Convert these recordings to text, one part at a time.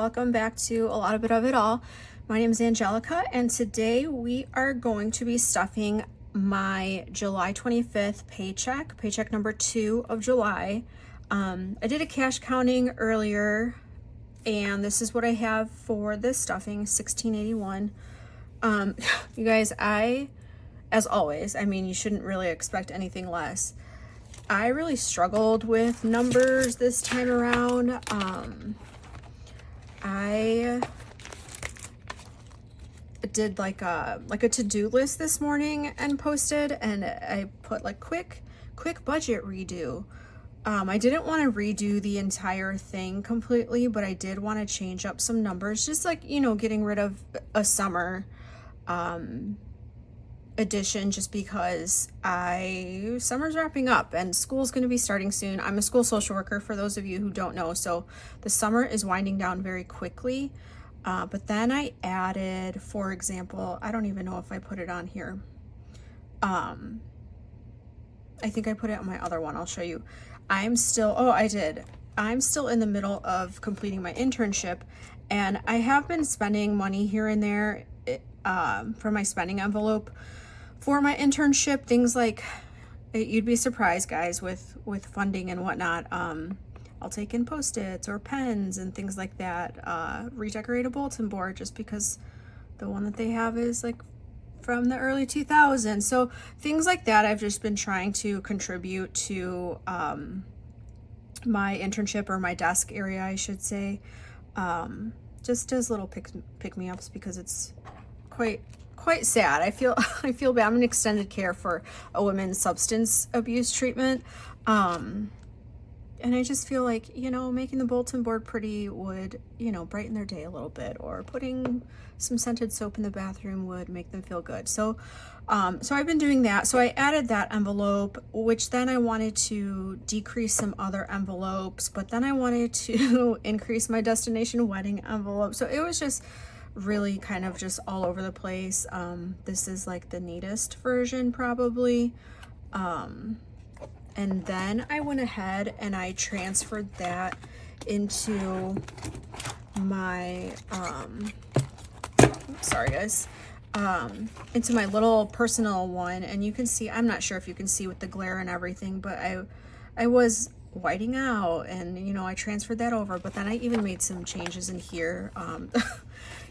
welcome back to A Lot of Bit of It All. My name is Angelica, and today we are going to be stuffing my July 25th paycheck number 2 of July. I did a cash counting earlier, and this is what I have for this stuffing, $16.81. You guys, as always, I mean, you shouldn't really expect anything less. I really struggled with numbers this time around. I did like a to-do list this morning and posted, and I put like quick budget redo. I didn't want to redo the entire thing completely, but I did want to change up some numbers, just like, you know, getting rid of a summer edition, just because summer's wrapping up and school's going to be starting soon. I'm a school social worker, for those of you who don't know, so the summer is winding down very quickly. But then I added, for example, I don't even know if I put it on here. I think I put it on my other one. I'll show you. I did. I'm still in the middle of completing my internship, and I have been spending money here and there for my spending envelope for my internship. Things like, you'd be surprised, guys, with funding and whatnot. I'll take in Post-its or pens and things like that. Redecorate a bulletin board, just because the one that they have is like from the early 2000s. So things like that I've just been trying to contribute to my internship, or my desk area, I should say, just as little pick-me-ups, because it's quite sad. I feel bad. I'm in extended care for a women's substance abuse treatment, and I just feel like, you know, making the bulletin board pretty would, you know, brighten their day a little bit, or putting some scented soap in the bathroom would make them feel good. So I've been doing that. So I added that envelope, which then I wanted to decrease some other envelopes, but then I wanted to increase my destination wedding envelope. So it was just really kind of just all over the place. This is like the neatest version probably. And then I went ahead and I transferred that into my, sorry guys, into my little personal one. And you can see, I'm not sure if you can see with the glare and everything, but I was whiting out, and, you know, I transferred that over, but then I even made some changes in here.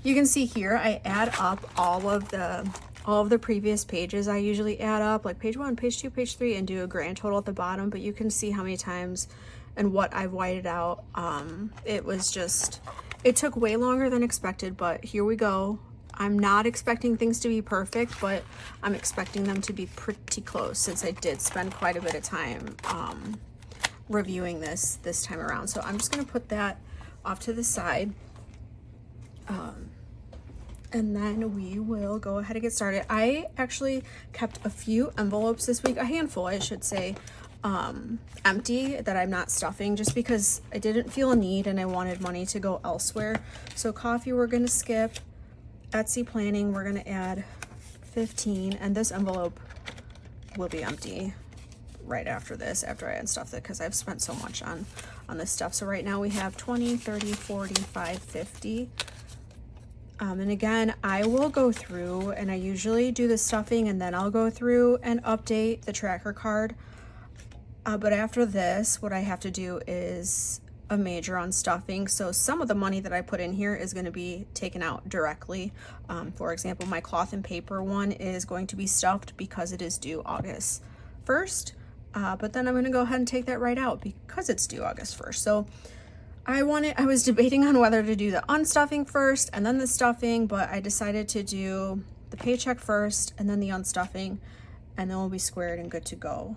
You can see here, I add up all of the previous pages. I usually add up like page 1, page 2, page 3, and do a grand total at the bottom, but you can see how many times and what I've whited out. It took way longer than expected, but here we go. I'm not expecting things to be perfect, but I'm expecting them to be pretty close, since I did spend quite a bit of time reviewing this time around. So I'm just going to put that off to the side. And then we will go ahead and get started. I actually kept a few envelopes this week, a handful, I should say, empty, that I'm not stuffing, just because I didn't feel a need and I wanted money to go elsewhere. So coffee, we're going to skip. Etsy planning, we're going to add 15, and this envelope will be empty right after this, after I unstuff it, because I've spent so much on this stuff. So right now we have 20, 30, 45, 50. And again, I will go through, and I usually do the stuffing and then I'll go through and update the tracker card. But after this, what I have to do is a major on stuffing. So some of the money that I put in here is going to be taken out directly. For example, my cloth and paper one is going to be stuffed because it is due August 1st. But then I'm going to go ahead and take that right out because it's due August 1st. So I was debating on whether to do the unstuffing first and then the stuffing, but I decided to do the paycheck first and then the unstuffing, and then we'll be squared and good to go.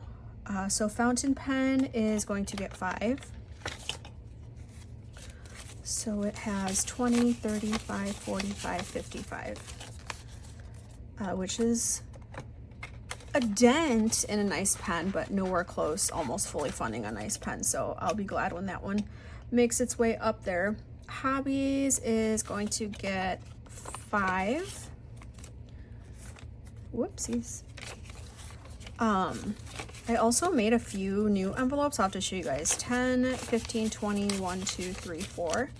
So fountain pen is going to get 5. So it has 20, 35, 45, 55, which is a dent in a nice pen, but nowhere close, almost fully funding a nice pen. So I'll be glad when that one makes its way up there. Hobbies is going to get 5. Whoopsies. I also made a few new envelopes. I'll have to show you guys. 10, 15, 20, 1, 2, 3, 4,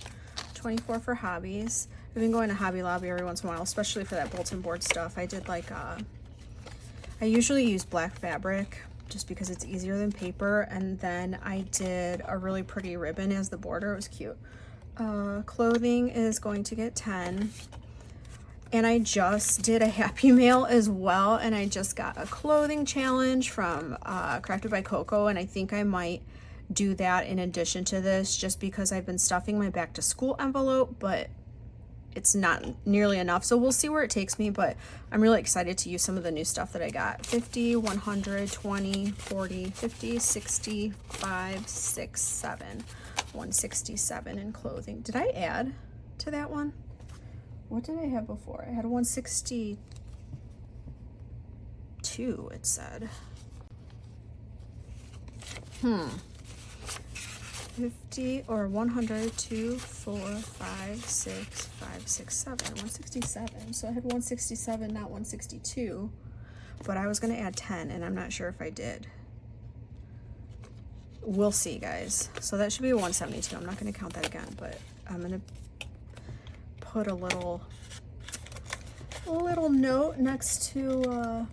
24 for hobbies. I've been going to Hobby Lobby every once in a while, especially for that bulletin board stuff. I did like, I usually use black fabric just because it's easier than paper. And then I did a really pretty ribbon as the border. It was cute. Clothing is going to get 10. And I just did a Happy Mail as well. And I just got a clothing challenge from Crafted by Coco. And I think I might do that in addition to this, just because I've been stuffing my back to school envelope, but it's not nearly enough. So we'll see where it takes me, but I'm really excited to use some of the new stuff that I got. 50, 100, 20, 40, 50, 60, 5, 6, 7, 167 in clothing. Did I add to that one? What did I have before? I had 162, it said. 50 or 100, 2, 4, 5, 6, 5, 6, 7, 167. So I had 167, not 162, but I was going to add 10 and I'm not sure if I did. We'll see, guys. So that should be 172. I'm not going to count that again, but I'm going to put a little note next to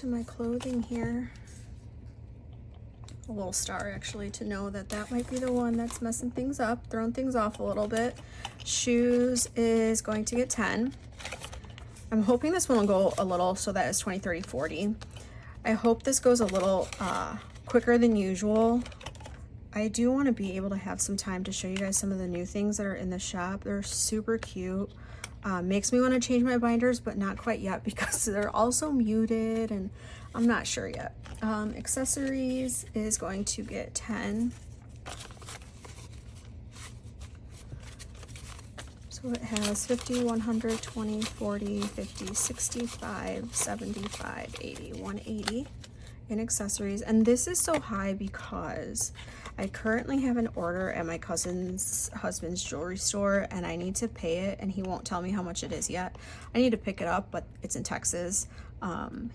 my clothing here. A little star, actually, to know that that might be the one that's messing things up, throwing things off a little bit. Shoes is going to get 10. I'm hoping this one will go a little, so that is 20, 30, 40. I hope this goes a little quicker than usual. I do want to be able to have some time to show you guys some of the new things that are in the shop. They're super cute. Makes me want to change my binders, but not quite yet because they're also muted and I'm not sure yet. Accessories is going to get 10. So it has 50, 100, 20, 40, 50, 65, 75, 80, 180 in accessories. And this is so high because I currently have an order at my cousin's husband's jewelry store and I need to pay it and he won't tell me how much it is yet. I need to pick it up, but it's in Texas.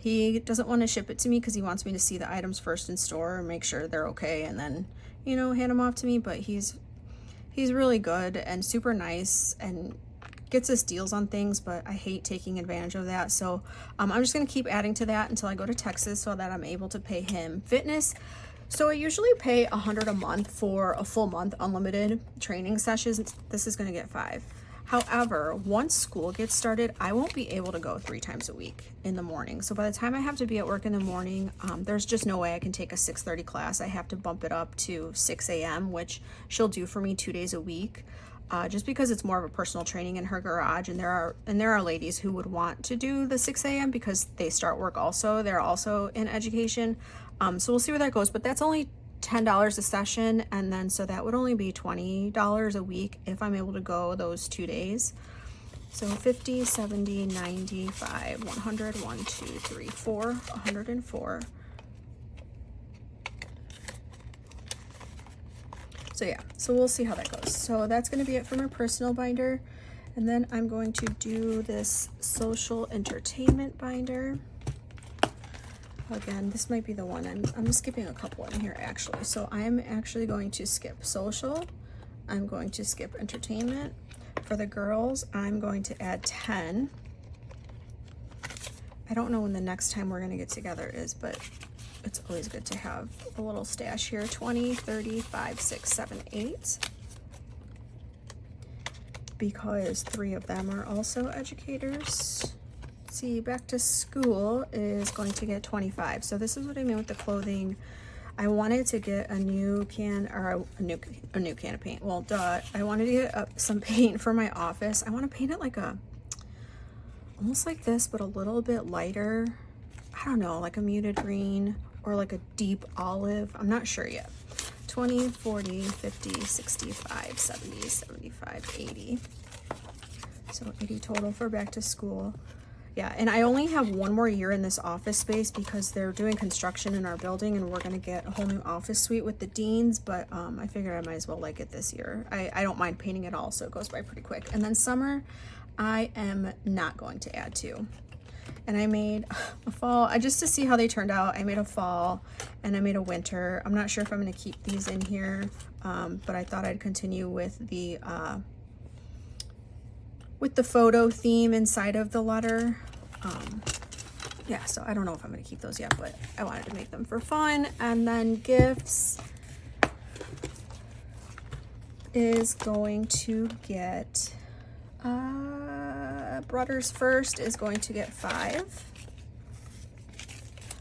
He doesn't want to ship it to me because he wants me to see the items first in store and make sure they're okay and then, you know, hand them off to me. But he's really good and super nice and gets us deals on things, but I hate taking advantage of that. So I'm just going to keep adding to that until I go to Texas so that I'm able to pay him. Fitness. So I usually pay $100 a month for a full month unlimited training sessions. This is going to get 5. However, once school gets started, I won't be able to go 3 times a week in the morning. So by the time I have to be at work in the morning, there's just no way I can take a 6:30 class. I have to bump it up to 6 a.m., which she'll do for me 2 days a week, just because it's more of a personal training in her garage. And there are ladies who would want to do the 6 a.m. because they start work also. They're also in education. So we'll see where that goes, but that's only $10 a session, and then so that would only be $20 a week if I'm able to go those 2 days. So 50, 70, 95, 100, 1, 2, 3, 4, 104. So yeah, so we'll see how that goes. So that's going to be it for my personal binder, and then I'm going to do this social entertainment binder. Again, this might be the one. I'm skipping a couple in here actually. So I'm actually going to skip social. I'm going to skip entertainment. For the girls, I'm going to add 10. I don't know when the next time we're going to get together is, but it's always good to have a little stash here. 20, 30, 5, 6, 7, 8. Because 3 of them are also educators. See, back to school is going to get 25. So this is what I mean with the clothing. I wanted to get a new can, or a new can of paint. Well, duh. I wanted to get some paint for my office. I want to paint it like almost like this, but a little bit lighter. I don't know, like a muted green or like a deep olive. I'm not sure yet. 20, 40, 50, 65, 70, 75, 80. So 80 total for back to school. Yeah, and I only have 1 more year in this office space because they're doing construction in our building and we're going to get a whole new office suite with the deans, but I figured I might as well like it this year. I don't mind painting it all, so it goes by pretty quick. And then summer, I am not going to add to. And I made a fall, just to see how they turned out. I made a fall and I made a winter. I'm not sure if I'm going to keep these in here, but I thought I'd continue with the photo theme inside of the letter. Yeah, so I don't know if I'm going to keep those yet, but I wanted to make them for fun. And then gifts is going to get, Brothers First is going to get 5.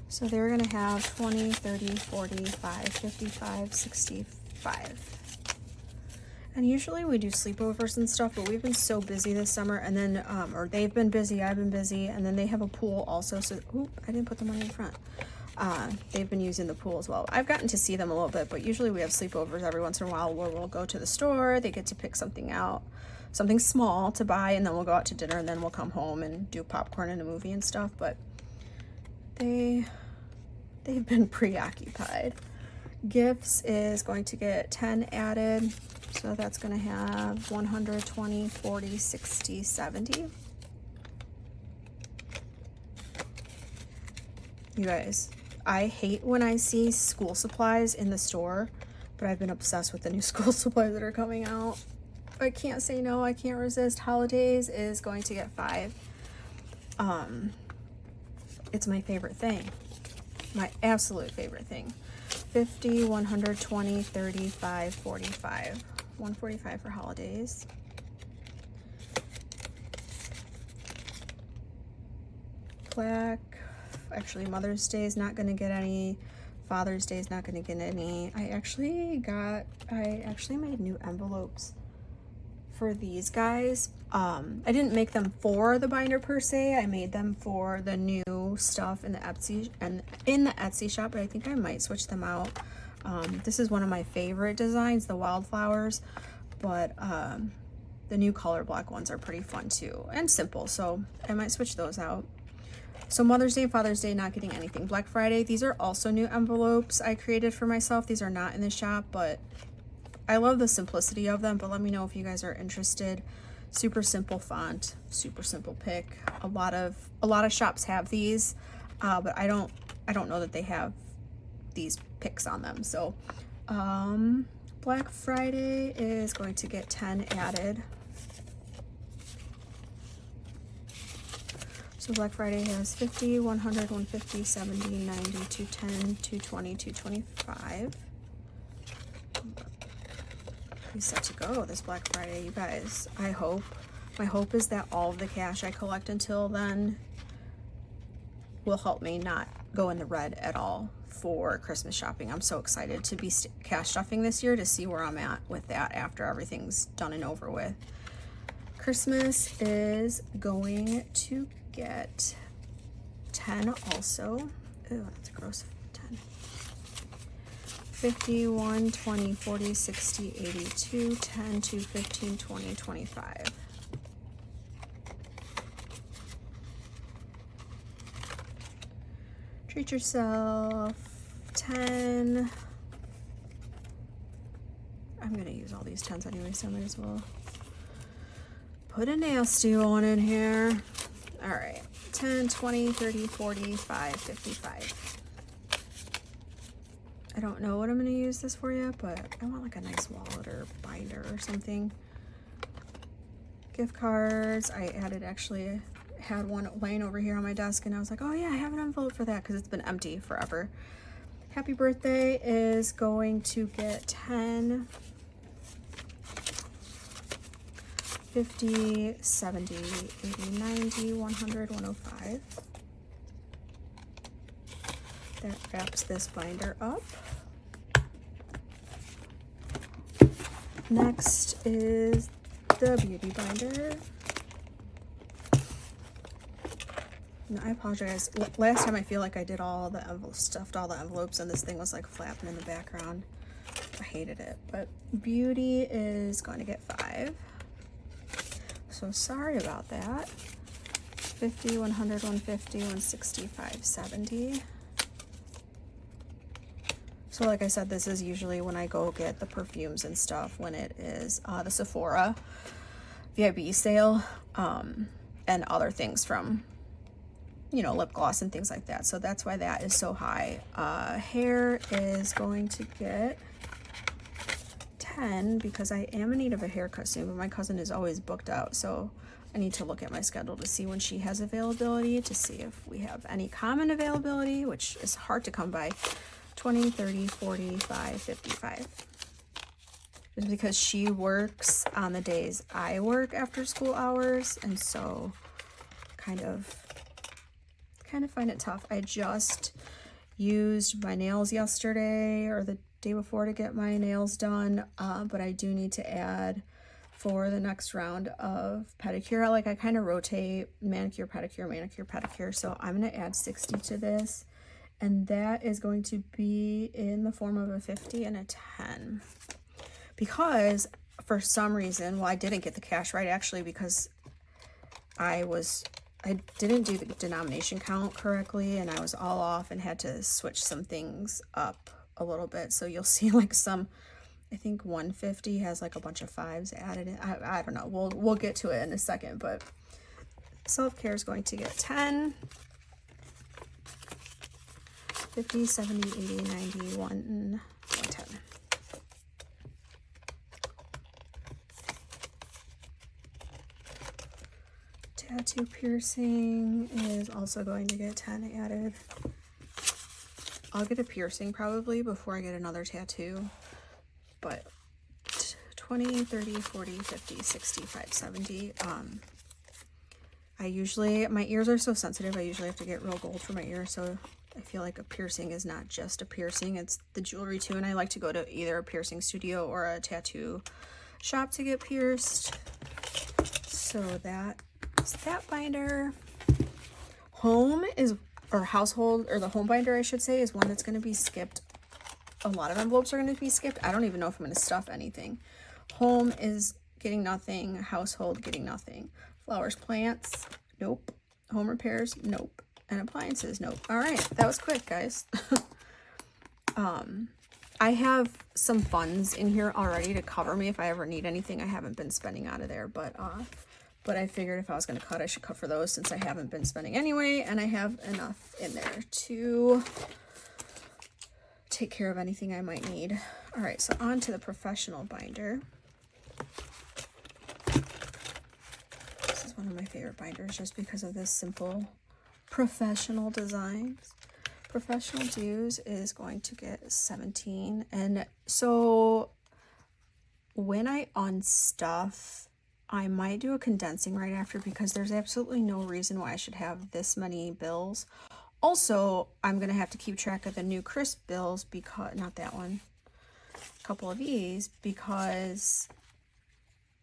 So they're going to have 20, 30, 45, 55, 65. And usually we do sleepovers and stuff, but we've been so busy this summer, and then, or they've been busy, I've been busy, and then they have a pool also, so, oop, I didn't put the money in front. They've been using the pool as well. I've gotten to see them a little bit, but usually we have sleepovers every once in a while where we'll go to the store, they get to pick something out, something small to buy, and then we'll go out to dinner, and then we'll come home and do popcorn and a movie and stuff, but they've been preoccupied. Gifts is going to get 10 added. So that's going to have 120, 40, 60, 70. You guys, I hate when I see school supplies in the store, but I've been obsessed with the new school supplies that are coming out. I can't say no, I can't resist. Holidays is going to get 5. It's my favorite thing. My absolute favorite thing. 50, 120, 35, 45. 145 for holidays. Black, actually Mother's Day is not going to get any. Father's Day is not going to get any. I actually made new envelopes for these guys. I didn't make them for the binder per se. I made them for the new stuff in the Etsy shop, but I think I might switch them out. This is one of my favorite designs, the wildflowers, but the new color block ones are pretty fun too and simple, so I might switch those out. So Mother's Day and Father's Day not getting anything. Black Friday, these are also new envelopes I created for myself. These are not in the shop, but I love the simplicity of them, but let me know if you guys are interested. Super simple font, super simple pick. A lot of shops have these, but I don't know that they have these picks on them. So Black Friday is going to get 10 added. So Black Friday has 50, 100, 150, 70, 90, 210, 220, 225. He's set to go this Black Friday, you guys. My hope is that all of the cash I collect until then will help me not go in the red at all for Christmas shopping. I'm so excited to be cash stuffing this year to see where I'm at with that after everything's done and over with. Christmas is going to get 10 also. Ooh, that's a gross 10. 50, 1, 20, 40, 60, 82, 10, 2, 15, 20, 25. Treat yourself, 10. I'm gonna use all these 10s anyway, so I might as well put a nasty one in here. All right, 10, 20, 30, 45, 55. I don't know what I'm gonna use this for yet, but I want like a nice wallet or binder or something. Gift cards, I actually had one laying over here on my desk and I was like, oh yeah, I have an envelope for that because it's been empty forever. Happy birthday is going to get 10, 50, 70, 80, 90, 100, 105. That wraps this binder up. Next is the beauty binder. No, I apologize. Last time I feel like I did all the envelopes, stuffed all the envelopes, and this thing was like flapping in the background. I hated it. But beauty is going to get 5. So sorry about that. 50, 100, 150, 165, 70. So like I said, this is usually when I go get the perfumes and stuff, when it is the Sephora VIB sale, and other things from you know, lip gloss and things like that. So that's why that is so high. Hair is going to get 10 because I am in need of a haircut soon, but my cousin is always booked out. So I need to look at my schedule to see when she has availability, to see if we have any common availability, which is hard to come by. 20, 30, 45, 55. Just because she works on the days I work after school hours, and so kind of find it tough. I just used my nails yesterday or the day before to get my nails done, but I do need to add for the next round of pedicure. Like I kind of rotate manicure, pedicure, so I'm going to add 60 to this, and that is going to be in the form of a 50 and a 10. Because for some reason, well, I didn't get the cash right actually, because I didn't do the denomination count correctly, and I was all off and had to switch some things up a little bit. So you'll see like some, I think 150 has like a bunch of 5s added in. I don't know. We'll get to it in a second, but self-care is going to get 10, 50, 70, 80, 90, 110. Tattoo piercing is also going to get 10 added. I'll get a piercing probably before I get another tattoo, but 20, 30, 40, 50, 65, 70. My ears are so sensitive, I usually have to get real gold for my ears, so I feel like a piercing is not just a piercing, it's the jewelry too, and I like to go to either a piercing studio or a tattoo shop to get pierced. So that binder. Home is, or household, or the home binder I should say, is one that's going to be skipped. A lot of envelopes are going to be skipped. I don't even know if I'm going to stuff anything. Home is getting nothing. Household getting nothing. Flowers, plants, nope. Home repairs, nope. And appliances, nope. All right, that was quick, guys. I have some funds in here already to cover me if I ever need anything. I haven't been spending out of there, but I figured if I was going to cut, I should cut for those since I haven't been spending anyway, and I have enough in there to take care of anything I might need. All right, so on to the professional binder. This is one of my favorite binders just because of this simple professional designs. Professional dues is going to get 17, and so when I unstuff, I might do a condensing right after because there's absolutely no reason why I should have this many bills. Also, I'm going to have to keep track of the new crisp bills because, not that one, a couple of these, because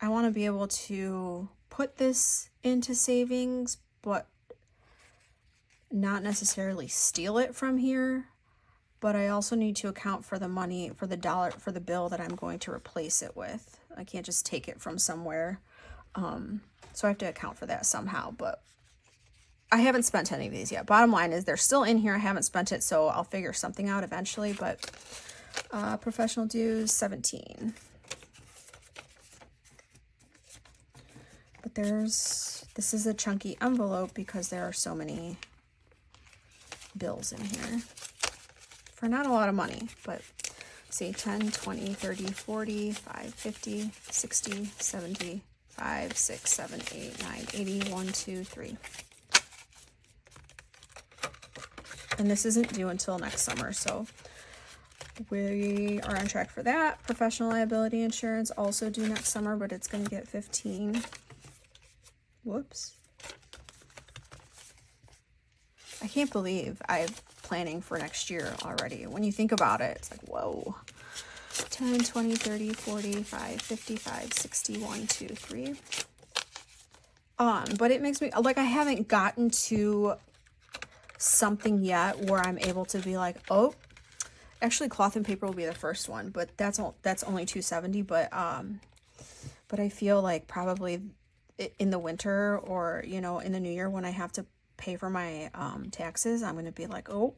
I want to be able to put this into savings, but not necessarily steal it from here. But I also need to account for the money, for the dollar, for the bill that I'm going to replace it with. I can't just take it from somewhere. So I have to account for that somehow, but I haven't spent any of these yet. Bottom line is they're still in here. I haven't spent it, so I'll figure something out eventually, but professional dues, 17. But this is a chunky envelope because there are so many bills in here for not a lot of money, but see, 10, 20, 30, 40, 5, 50, 60, 70, 5, 6, 7, 8, 9, 80, 1, 2, 3. And this isn't due until next summer, so we are on track for that. Professional liability insurance also due next summer, but it's going to get 15. Whoops. I can't believe I'm planning for next year already. When you think about it, it's like, whoa. 10, 20, 30, 45, 55, 60, 1, 2, 3. But it makes me, like, I haven't gotten to something yet where I'm able to be like, oh, actually cloth and paper will be the first one, but that's only $270. But I feel like probably in the winter or, you know, in the new year when I have to pay for my taxes, I'm going to be like, oh,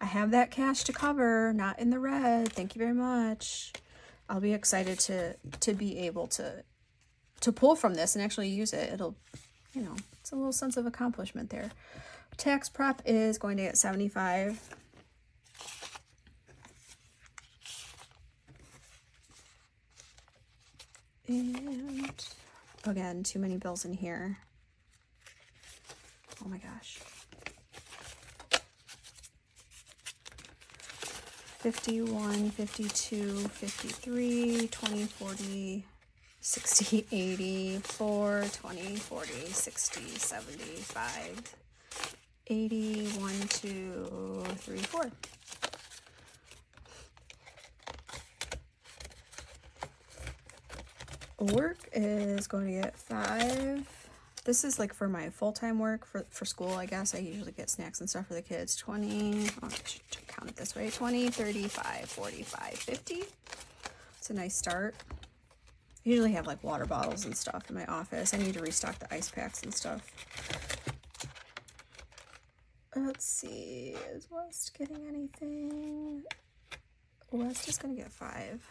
I have that cash to cover, not in the red. Thank you very much. I'll be excited to be able to pull from this and actually use it. It'll, you know, It's a little sense of accomplishment there. Tax prep is going to get 75. And again, too many bills in here. Oh my gosh. 51, 52, 53, 20, 40, 60, 80, 4, 20, 40, 60, 75, 80, 1, 2, 3, 4. Work is going to get 5. This is like for my full-time work for school, I guess. I usually get snacks and stuff for the kids. 20, oh, I should count it this way. 20, 35, 45, 50. It's a nice start. I usually have like water bottles and stuff in my office. I need to restock the ice packs and stuff. Let's see, is West getting anything? West is going to get 5.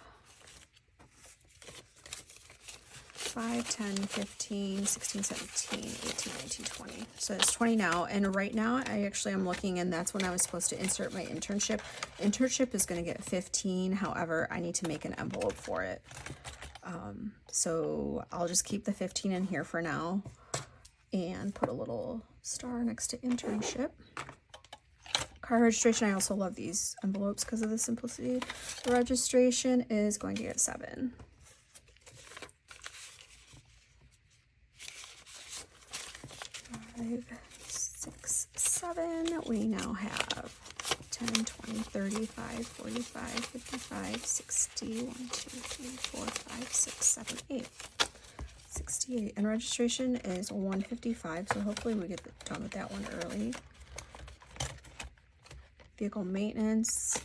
5, 10, 15, 16, 17, 18, 19, 20. So it's 20 now. And right now, I actually am looking, and that's when I was supposed to insert my internship. Internship is going to get 15. However, I need to make an envelope for it. So I'll just keep the 15 in here for now and put a little star next to internship. Car registration, I also love these envelopes because of the simplicity. The registration is going to get 7. 5, 6, 7. We now have 10, 20, 35, 45, 55, 60, 1, 2, 3, 4, 5, 6, 7, 8. 68. And registration is 155, so hopefully we get done with that one early. Vehicle maintenance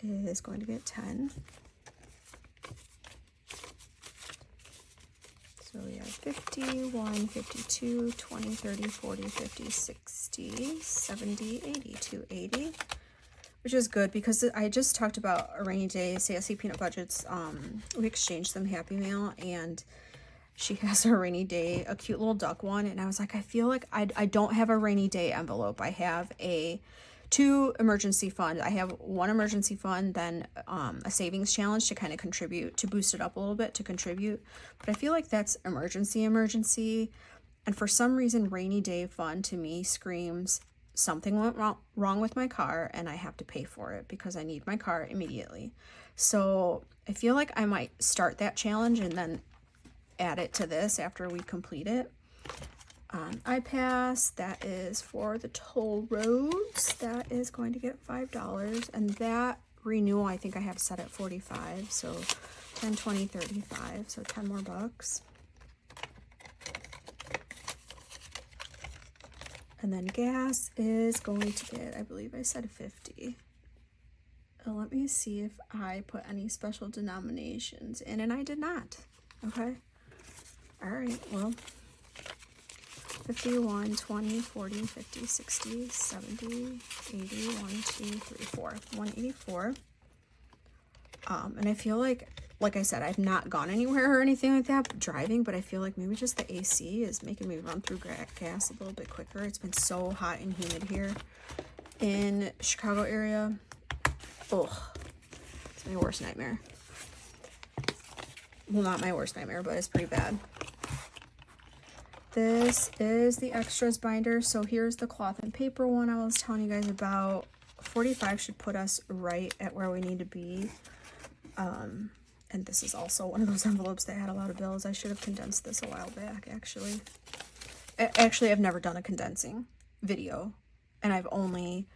is going to get 10. So we have 51, 52, 20, 30, 40, 50, 60, 70, 80, 280, which is good because I just talked about a rainy day. Sassy Peanut Budgets, we exchanged some Happy Mail, and she has a rainy day, a cute little duck one, and I was like, I feel like I don't have a rainy day envelope. I have 2 emergency funds. I have 1 emergency fund, then a savings challenge to kind of contribute, to boost it up a little bit, to contribute. But I feel like that's emergency. And for some reason, rainy day fund to me screams something went wrong with my car and I have to pay for it because I need my car immediately. So I feel like I might start that challenge and then add it to this after we complete it. iPass, that is for the toll roads. That is going to get $5. And that renewal, I think I have set at 45. So 10, 20, 35. So 10 more bucks. And then gas is going to get, I believe I said 50. Let me see if I put any special denominations in, and I did not. Okay. All right. Well, 51, 20, 40, 50, 60, 70, 80, 1, 2, 3, 4. 184. And I feel like I said, I've not gone anywhere or anything like that driving, but I feel like maybe just the AC is making me run through gas a little bit quicker. It's been so hot and humid here in Chicago area. Ugh, it's my worst nightmare. Well, not my worst nightmare, but it's pretty bad. This is the extras binder. So here's the cloth and paper one I was telling you guys about. 45 should put us right at where we need to be. And this is also one of those envelopes that had a lot of bills. I should have condensed this a while back, actually. Actually, I've never done a condensing video, and I've only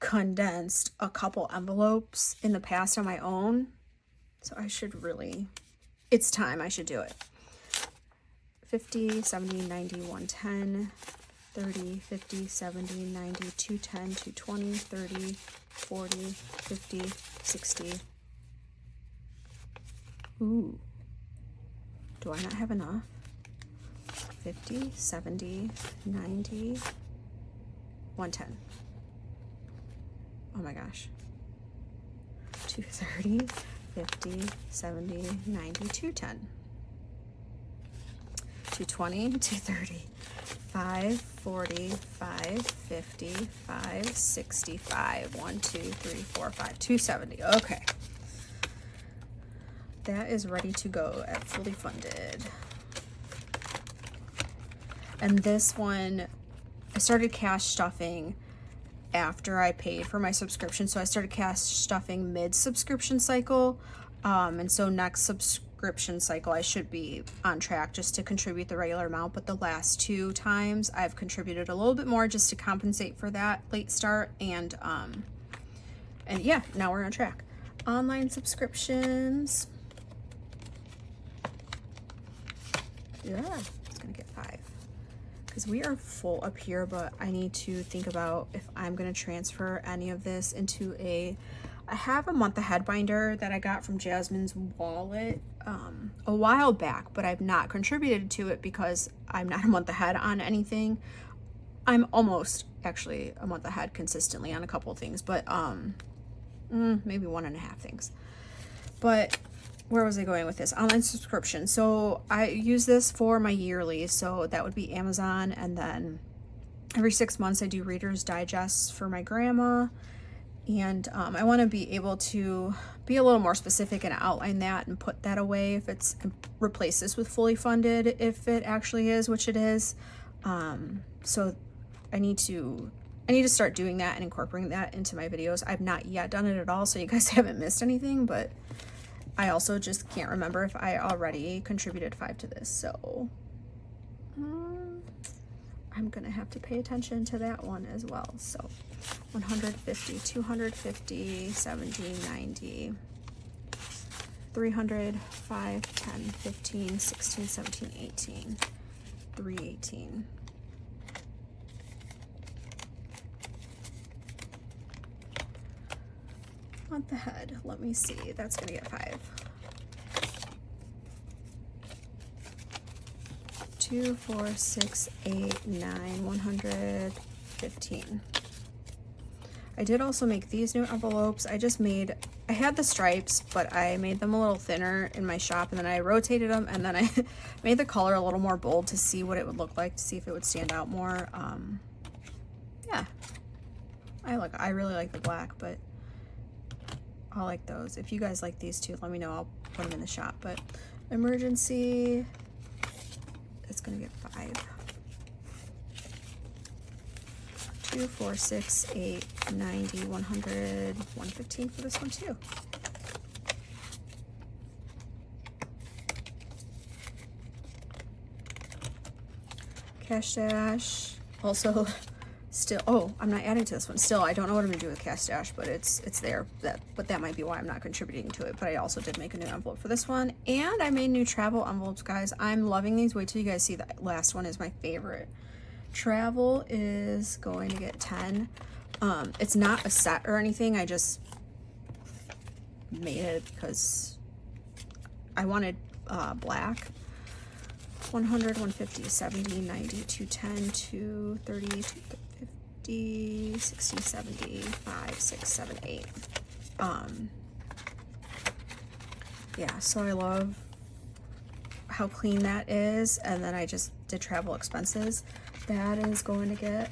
condensed a couple envelopes in the past on my own. So I should really, it's time, I should do it. 50, 70, 90, 110, 30, 50, 70, 90, 210, 220, 30, 40, 50, 60. Ooh, do I not have enough? 50, 70, 90, 110. Oh my gosh. 230, 50, 70, 90, 210. 220, 230, 540, 550, 565, 1, 2, 3, 4, 5, 270. Okay. That is ready to go at fully funded. And this one, I started cash stuffing after I paid for my subscription. So I started cash stuffing mid-subscription cycle. And so next subscription cycle, I should be on track just to contribute the regular amount. But the last 2 times, I've contributed a little bit more just to compensate for that late start. And yeah, now we're on track. Online subscriptions. Yeah, it's gonna get 5. Because we are full up here, but I need to think about if I'm going to transfer any of this into I have a month ahead binder that I got from Jasmine's wallet a while back, but I've not contributed to it because I'm not a month ahead on anything. I'm almost actually a month ahead consistently on a couple of things, but maybe 1.5 things. But where was I going with this? Online subscription. So I use this for my yearly. So that would be Amazon. And then every 6 months I do Reader's Digest for my grandma. And I want to be able to be a little more specific and outline that and put that away if it's, replace this with fully funded if it actually is, which it is. So I need to start doing that and incorporating that into my videos. I've not yet done it at all, so you guys haven't missed anything, but I also just can't remember if I already contributed 5 to this, so I'm gonna have to pay attention to that one as well. So 150, 250, 70, 90, 300, 5, 10, 15, 16, 17, 18, 318. Month ahead, let me see, that's gonna get 5. 2, 4, 6, 8, 9, 115. I did also make these new envelopes. I had the stripes, but I made them a little thinner in my shop, and then I rotated them, and then I made the color a little more bold to see what it would look like, to see if it would stand out more. Yeah, I really like the black, but I like those. If you guys like these too, let me know. I'll put them in the shop. But emergency, it's gonna get 5. 2, 4, 6, 8, 90, 100, 115 for this one too. Cash Dash, also still, oh, I'm not adding to this one. Still, I don't know what I'm gonna do with Cash Dash, but it's there. But that might be why I'm not contributing to it. But I also did make a new envelope for this one, and I made new travel envelopes, guys. I'm loving these. Wait till you guys see the last one is my favorite. Travel is going to get 10. It's not a set or anything. I just made it because I wanted black. 100, 150, 70, 90, 210, 230, 250, 60, 70, 5, 6, 7, 8. Yeah, so I love how clean that is. And then I just did travel expenses. That is going to get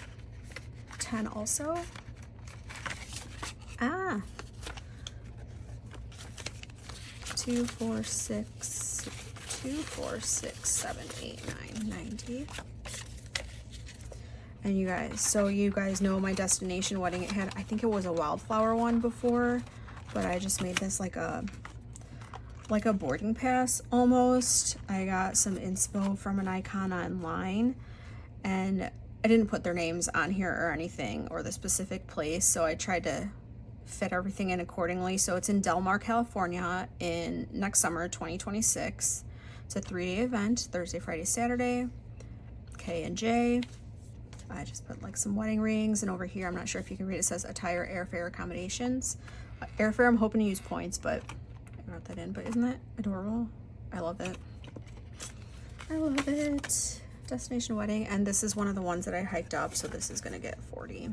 10 also. 2, 4, 6, 2, 4, 6, 7, 8, 9, 90. And you guys know my destination wedding. It had, I think it was a wildflower one before, but I just made this like a boarding pass almost. I got some inspo from an icon online, and I didn't put their names on here or anything or the specific place, so I tried to fit everything in accordingly. So it's in Del Mar, California in next summer, 2026. It's a 3-day event, Thursday, Friday, Saturday. K and J. I just put like some wedding rings, and over here, I'm not sure if you can read, it says attire, airfare, accommodations. Airfare, I'm hoping to use points, but I wrote that in. But isn't that adorable? I love it. I love it. Destination wedding, and this is one of the ones that I hiked up, so this is gonna get 40.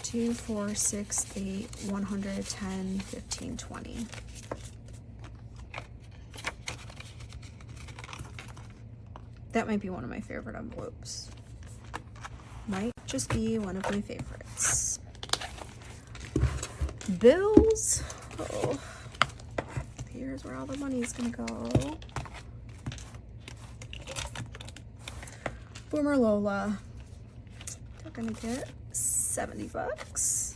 2, 4, 6, 8, 100, 10, 15, 20. That might be one of my favorite envelopes. Might just be one of my favorites. Bills. Oh, here's where all the money is gonna go. Boomer Lola. They're gonna get $70.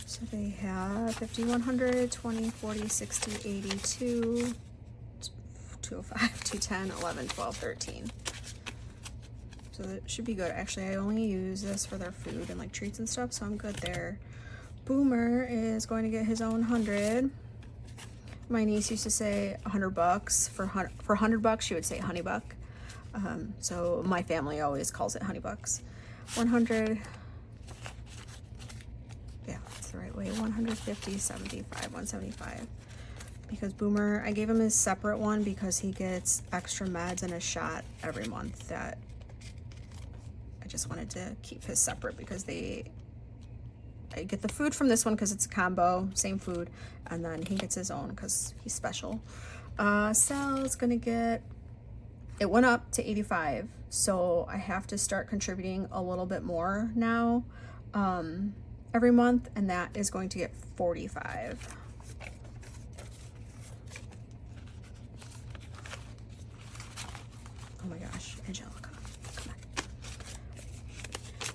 So they have 50, 100, 20, 40, 60, 82, 205, 210, 11, 12, 13. So that should be good. Actually, I only use this for their food and like treats and stuff, so I'm good there. Boomer is going to get his own 100. My niece used to say $100 for $100. She would say honey buck. So my family always calls it honey bucks. 100. Yeah, that's the right way. 150, 75, 175. Because Boomer, I gave him his separate one because he gets extra meds and a shot every month. That I just wanted to keep his separate because I get the food from this one because it's a combo, same food, and then he gets his own because he's special. Sal's gonna get, it went up to 85, so I have to start contributing a little bit more now every month, and that is going to get 45. Oh my gosh, Angelica.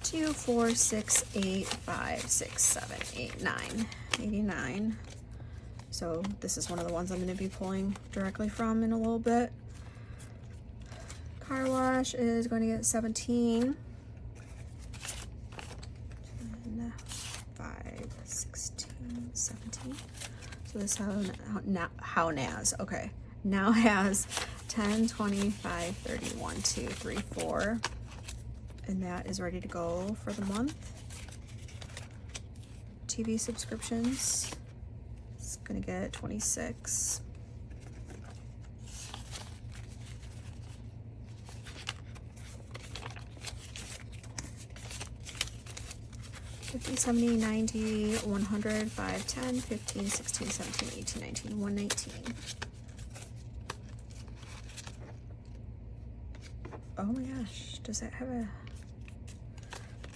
2, 4, 6, 8, 5, 6, 7, 8, 9, 89. So this is one of the ones I'm going to be pulling directly from in a little bit. Car wash is going to get 17. 10, 5, 16, 17. So this how Naz, okay, now has 10, 25, 30, 1, 2, 3, 4. And that is ready to go for the month. TV subscriptions, it's gonna get 26. $50, $70, $90, $100, $5, $10, $15, $16, $17, $18, $19, $119. Oh my gosh, does that have a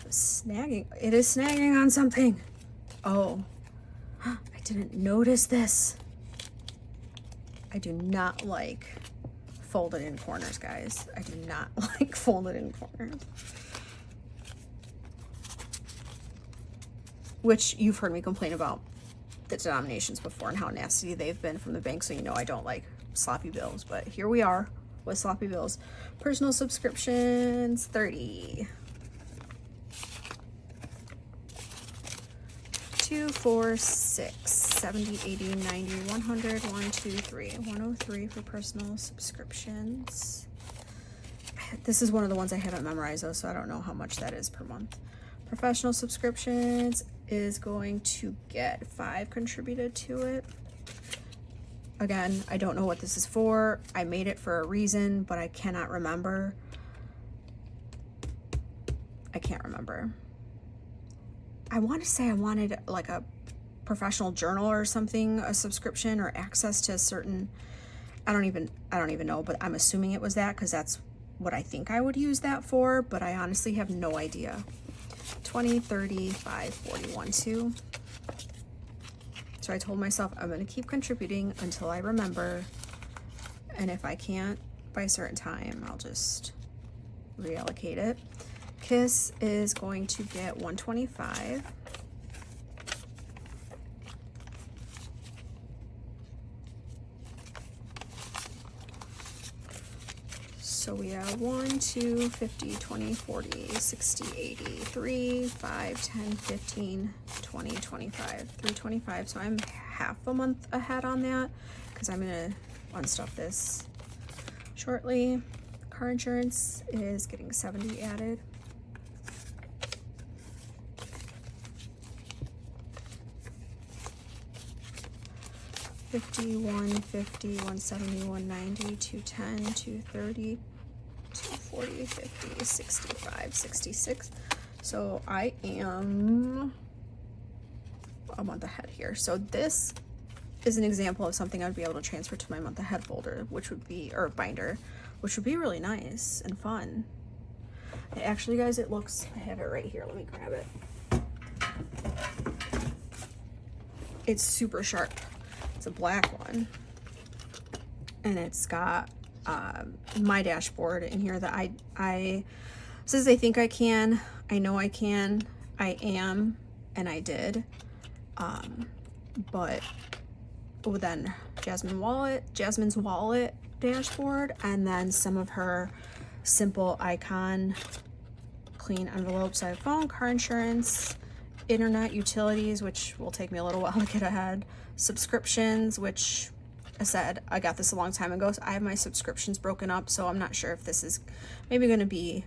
snagging? It is snagging on something. Oh, I didn't notice this. I do not like folded in corners, guys. I do not like folded in corners. Which you've heard me complain about the denominations before and how nasty they've been from the bank, so you know I don't like sloppy bills, but here we are with sloppy bills. Personal subscriptions, 30. 2, 4, 6, 70, 80, 90, 100, 1, 2, 3, 103 for personal subscriptions. This is one of the ones I haven't memorized though, so I don't know how much that is per month. Professional subscriptions is going to get 5 contributed to it. Again, I don't know what this is for. I made it for a reason, but I cannot remember. I can't remember. I want to say I wanted like a professional journal or something, a subscription or access to a certain, I don't even know, but I'm assuming it was that because that's what I think I would use that for, but I honestly have no idea. 20, 30, 5, 40, 1, 2. So I told myself I'm going to keep contributing until I remember, and if I can't by a certain time, I'll just reallocate it. Kiss is going to get 125. So we have 1, 2, 50, 20, 40, 60, 80, 3, 5, 10, 15, 20, 25, 325. So I'm half a month ahead on that because I'm going to unstuff this shortly. Car insurance is getting 70 added. $50, $150, $170, $190, $210, $230, $240, $50, $65, $66. So I am a month ahead here. So this is an example of something I'd be able to transfer to my month ahead folder, which would be, or binder, which would be really nice and fun. Actually, guys, it looks, I have it right here. Let me grab it. It's super sharp. It's a black one. And it's got my dashboard in here that I says I think I can, I know I can, I am, and I did. But then Jasmine's wallet dashboard, and then some of her simple icon clean envelopes. I have phone, car insurance, internet, utilities, which will take me a little while to get ahead, subscriptions, which I said I got this a long time ago, so I have my subscriptions broken up, so I'm not sure if this is maybe going to be,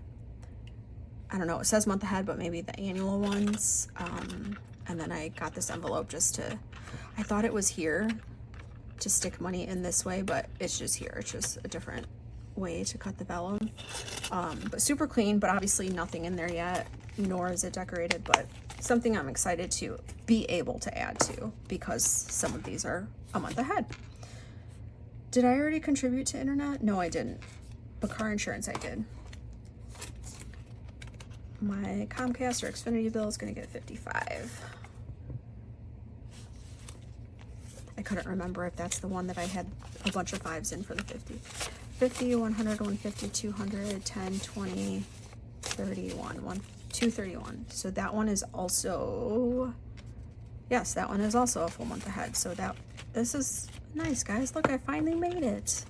I don't know, it says month ahead, but maybe the annual ones. And then I got this envelope just to, I thought it was here to stick money in this way, but it's just here. It's just a different way to cut the vellum. But super clean, but obviously nothing in there yet, nor is it decorated, but something I'm excited to be able to add to because some of these are a month ahead. Did I already contribute to internet? No, I didn't, but car insurance I did. My Comcast or Xfinity bill is going to get $55. I couldn't remember if that's the one that I had a bunch of 5s in for the 50. 50, 100, 150, 200, 10, 20, 31, 231. So that one is also, yes, that one is also a full month ahead. So this is nice, guys. Look, I finally made it.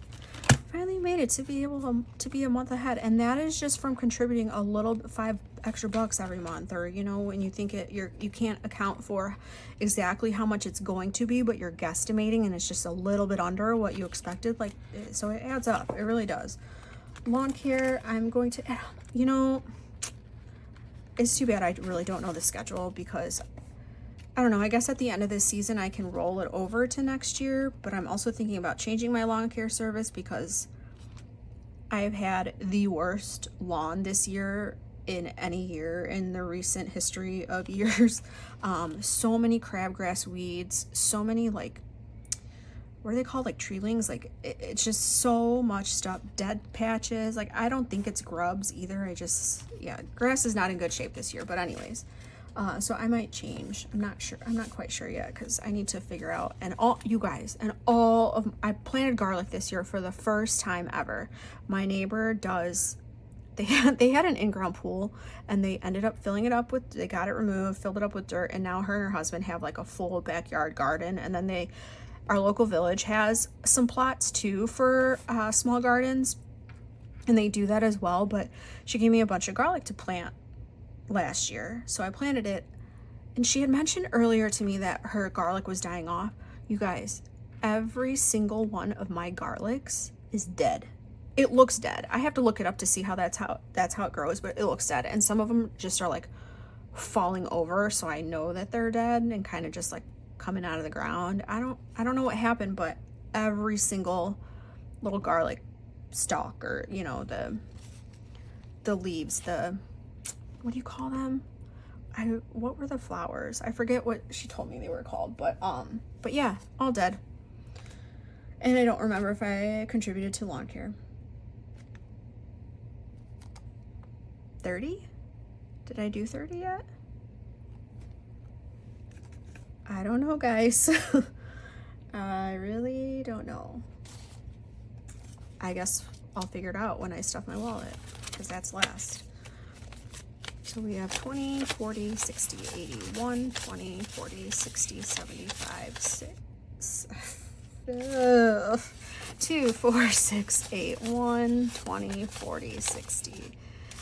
Finally made it to be able to be a month ahead, and that is just from contributing a little $5 extra every month, or you know, when you think you can't account for exactly how much it's going to be, but you're guesstimating and it's just a little bit under what you expected, like, so it adds up. It really does. Lawn care, I'm going to, you know, it's too bad I really don't know the schedule because I don't know, I guess at the end of this season I can roll it over to next year, but I'm also thinking about changing my lawn care service because I've had the worst lawn this year in any year in the recent history of years. So many crabgrass weeds, so many, like, what are they called, like treelings? Like it's just so much stuff, dead patches. Like I don't think it's grubs either. Yeah, grass is not in good shape this year, but anyways. So I might change. I'm not sure. I'm not quite sure yet because I need to figure out. And I planted garlic this year for the first time ever. My neighbor does. They had an in-ground pool and they ended up filling it up with. They got it removed, filled it up with dirt, and now her and her husband have like a full backyard garden. And then our local village has some plots too for small gardens, and they do that as well. But she gave me a bunch of garlic to plant last year, so I planted it, and she had mentioned earlier to me that her garlic was dying off. You guys, every single one of my garlics is dead. It looks dead. I have to look it up to see how that's how it grows, but it looks dead. And some of them just are like falling over, so I know that they're dead and kind of just like coming out of the ground. I don't know what happened, but every single little garlic stalk, or you know, the leaves, what do you call them? What were the flowers? I forget what she told me they were called, but yeah, all dead. And I don't remember if I contributed to lawn care. 30? Did I do 30 yet? I don't know, guys. I really don't know. I guess I'll figure it out when I stuff my wallet, because that's last. So we have 20, 40, 60, 80, 1, 20, 40, 60, 75, 6, 2, 4, 6, 8, 1, 20, 40, 60,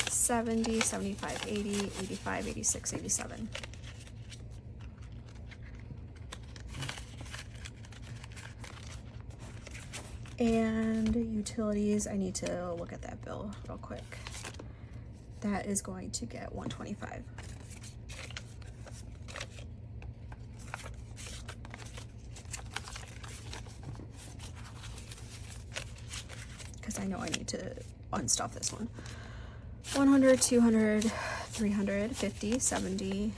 70, 75, 80, 85, 86, 87. And utilities, I need to look at that bill real quick. That is going to get $125. Because I know I need to unstuff this one. 100, 200, 300, 50, 70,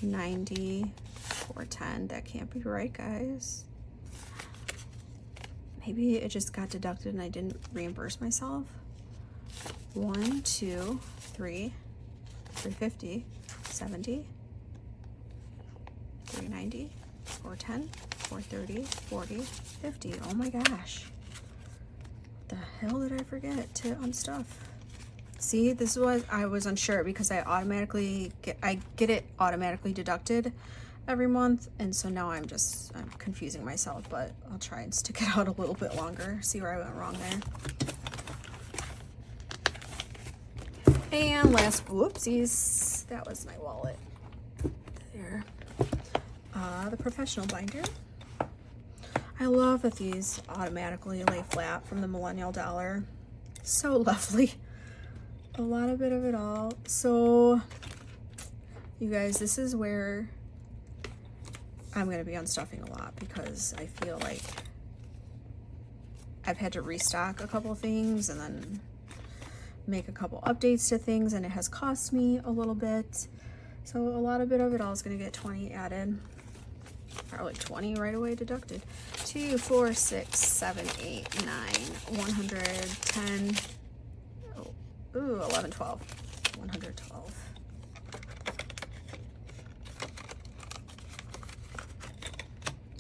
90, 410. That can't be right, guys. Maybe it just got deducted and I didn't reimburse myself. 1, 2, 3, 350, 70, 390, 410, 430, 40, 50. Oh my gosh. The hell did I forget to unstuff? See, this is what I was unsure because I get it automatically deducted every month, and so now I'm confusing myself, but I'll try and stick it out a little bit longer, see where I went wrong there. And last, whoopsies, that was my wallet. There. The professional binder. I love that these automatically lay flat from the Millennial Dollar. So lovely. ALottaBitOfItAll. So, you guys, this is where I'm going to be unstuffing a lot because I feel like I've had to restock a couple things and then make a couple updates to things, and it has cost me a little bit. So ALottaBitOfItAll is going to get 20 added. Probably 20 right away deducted. 2, 4, 6, 7, 8, 9, 110. Oh, ooh, 11, 12. 112.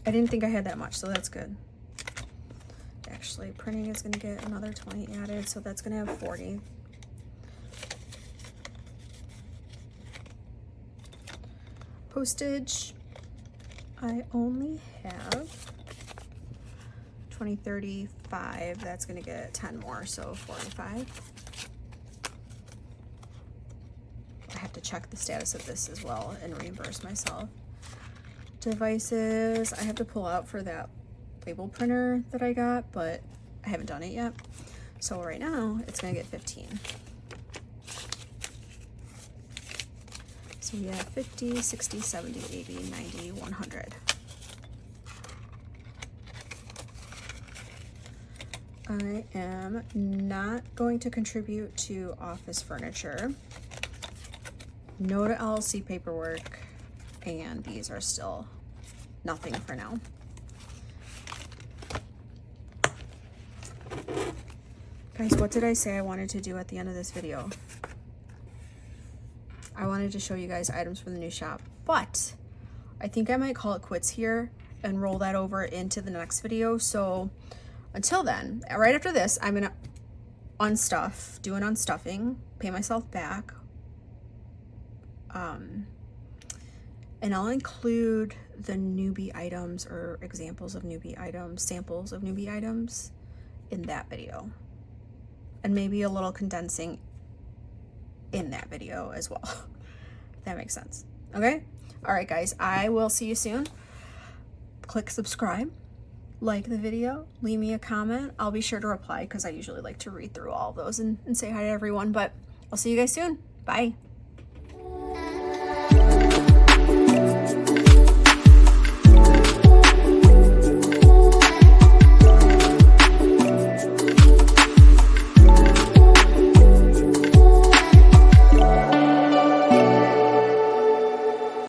I didn't think I had that much, so that's good. Actually, printing is going to get another 20 added, so that's going to have 40. Postage, I only have 20, 35. That's going to get 10 more, so 45. I have to check the status of this as well and reimburse myself. Devices, I have to pull out for that label printer that I got, but I haven't done it yet. So right now, it's going to get 15. So we have 50, 60, 70, 80, 90, 100. I am not going to contribute to office furniture. No to LLC paperwork, and these are still nothing for now. Guys, what did I say I wanted to do at the end of this video? I wanted to show you guys items from the new shop, but I think I might call it quits here and roll that over into the next video. So until then, right after this, I'm gonna unstuff, do an unstuffing, pay myself back, and I'll include the newbie items or examples of newbie items, samples of newbie items in that video, and maybe a little condensing in that video as well. If that makes sense. Okay? All right, guys, I will see you soon. Click subscribe, like the video, leave me a comment. I'll be sure to reply because I usually like to read through all of those and say hi to everyone, but I'll see you guys soon. Bye.